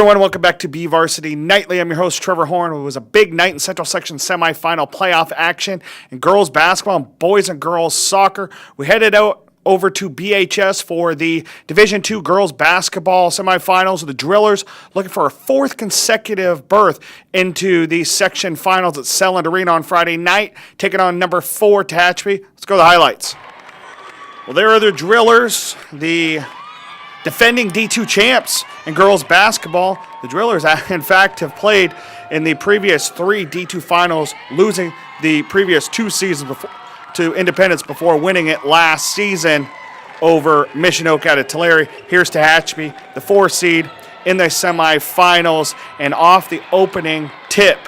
everyone, welcome back to BVarsity Nightly. I'm your host, Trevor Horn. It was a big night in Central Section semifinal playoff action in girls basketball and boys and girls soccer. We headed out over to BHS for the Division II girls basketball semifinals. The Drillers looking for a fourth consecutive berth into the section finals at Selland Arena on Friday night, taking on number 4 Tehachapi. Let's go to the highlights. Well, there are the Drillers, the defending D2 champs in girls basketball. The Drillers, in fact, have played in the previous 3 D2 finals, losing the previous 2 seasons before to Independence before winning it last season over Mission Oak out of Tulare. Here's Tehachapi, the 4 seed in the semifinals, and off the opening tip,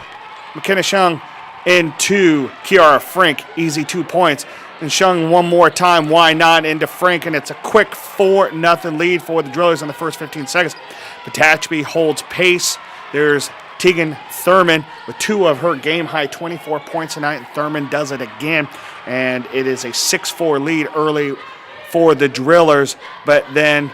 McKenna Shung into Kiara Frink, easy 2 points. And Shung one more time, why not, into Frink, and it's a quick 4-0 lead for the Drillers in the first 15 seconds. But Tehachapi holds pace. There's Tegan Thurman with 2 of her game-high 24 points tonight, and Thurman does it again. And it is a 6-4 lead early for the Drillers, but then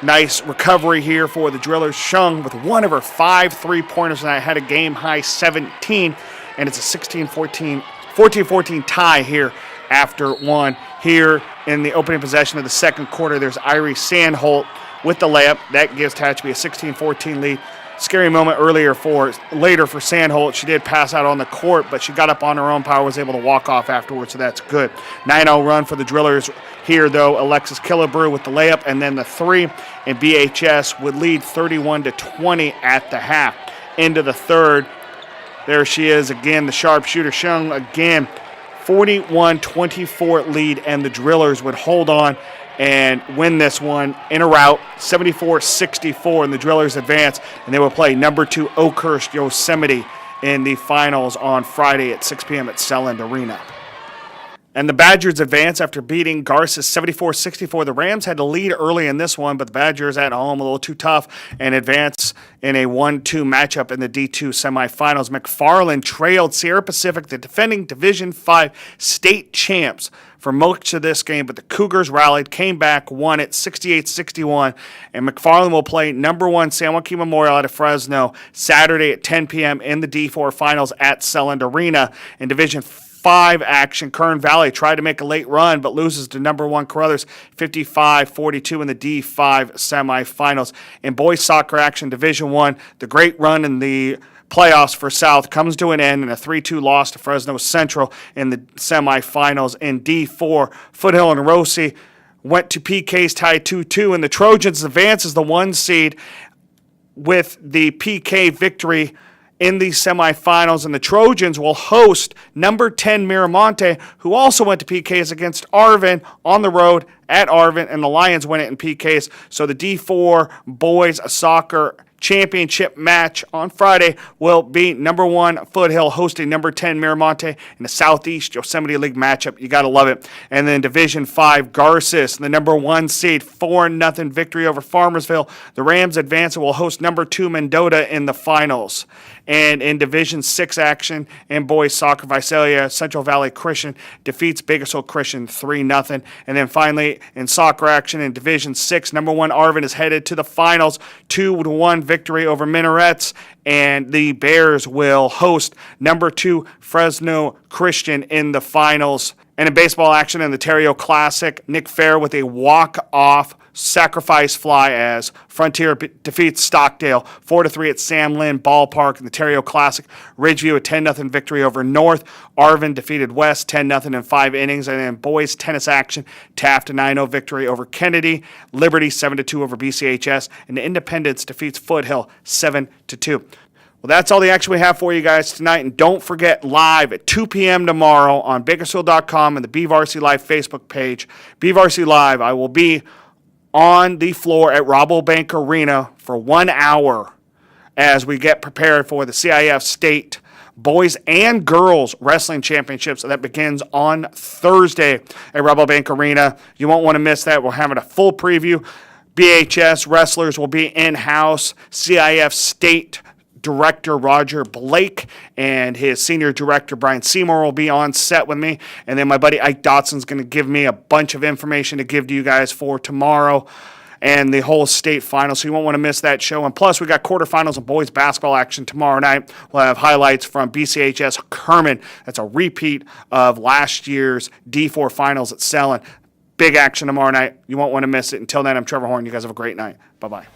nice recovery here for the Drillers. Shung with 1 of her 5 3-pointers tonight had a game-high 17, and it's a 14-14 tie here after 1. Here in the opening possession of the second quarter, there's Irie Sandholt with the layup. That gives Tehachapi a 16-14 lead. Scary moment later for Sandholt. She did pass out on the court, but she got up on her own power, was able to walk off afterwards, so that's good. 9-0 run for the Drillers here, though. Alexis Killebrew with the layup and then the 3, and BHS would lead 31-20 at the half. Into the third, there she is again, the sharpshooter Shung again, 41-24 lead, and the Drillers would hold on and win this one in a rout, 74-64, and the Drillers advance, and they will play number 2 Oakhurst Yosemite in the finals on Friday at 6 p.m. at Selland Arena. And the Badgers advance after beating Garces 74-64. The Rams had to lead early in this one, but the Badgers at home a little too tough and advance in a 1-2 matchup in the D2 semifinals. McFarland trailed Sierra Pacific, the defending Division V state champs, for most of this game, but the Cougars rallied, came back, won it 68-61, and McFarland will play number 1 San Joaquin Memorial out of Fresno Saturday at 10 p.m. in the D4 finals at Selland Arena. In Division 5 action, Kern Valley tried to make a late run, but loses to number 1 Carruthers 55-42 in the D5 semifinals. In boys soccer action, Division 1, the great run in the playoffs for South comes to an end in a 3-2 loss to Fresno Central in the semifinals. In D4, Foothill and Rossi went to PKs tied 2-2, and the Trojans advance as the 1 seed with the PK victory in the semifinals, and the Trojans will host number 10 Miramonte, who also went to PKs against Arvin on the road at Arvin, and the Lions win it in PKs. So the D4 boys soccer championship match on Friday will be number 1 Foothill hosting number 10 Miramonte in the Southeast Yosemite League matchup. You got to love it. And then Division 5 Garces, the number 1 seed, 4-0 victory over Farmersville. The Rams advance and will host number 2 Mendota in the finals. And in Division 6 action in boys soccer, Visalia Central Valley Christian defeats Bakersfield Christian 3-0. And then finally in soccer action in Division 6, number 1 Arvin is headed to the finals, 2-1 victory over Minarets, and the Bears will host number 2 Fresno Christian in the finals. And in baseball action in the Terrio Classic, Nick Fair with a walk-off sacrifice fly as Frontier defeats Stockdale 4-3 at Sam Lynn Ballpark in the Terrio Classic. Ridgeview a 10-0 victory over North. Arvin defeated West 10-0 in 5 innings. And in boys tennis action, Taft a 9-0 victory over Kennedy. Liberty 7-2 over BCHS. And Independence defeats Foothill 7-2. Well, that's all the action we have for you guys tonight. And don't forget, live at 2 p.m. tomorrow on Bakersfield.com and the BVarsity Live Facebook page. BVarsity Live, I will be on the floor at Rabobank Arena for 1 hour as we get prepared for the CIF State Boys and Girls Wrestling Championships. That begins on Thursday at Rabobank Arena. You won't want to miss that. We're having a full preview. BHS wrestlers will be in-house. CIF State Director Roger Blake and his senior director Brian Seymour will be on set with me, and then my buddy Ike Dotson's going to give me a bunch of information to give to you guys for tomorrow and the whole state final, so you won't want to miss that show. And plus, we got quarterfinals of boys basketball action tomorrow night. We'll have highlights from BCHS Kerman. That's a repeat of last year's D4 finals at Selland. Big action tomorrow night. You won't want to miss it. Until then, I'm Trevor Horn. You guys have a great night. Bye-bye.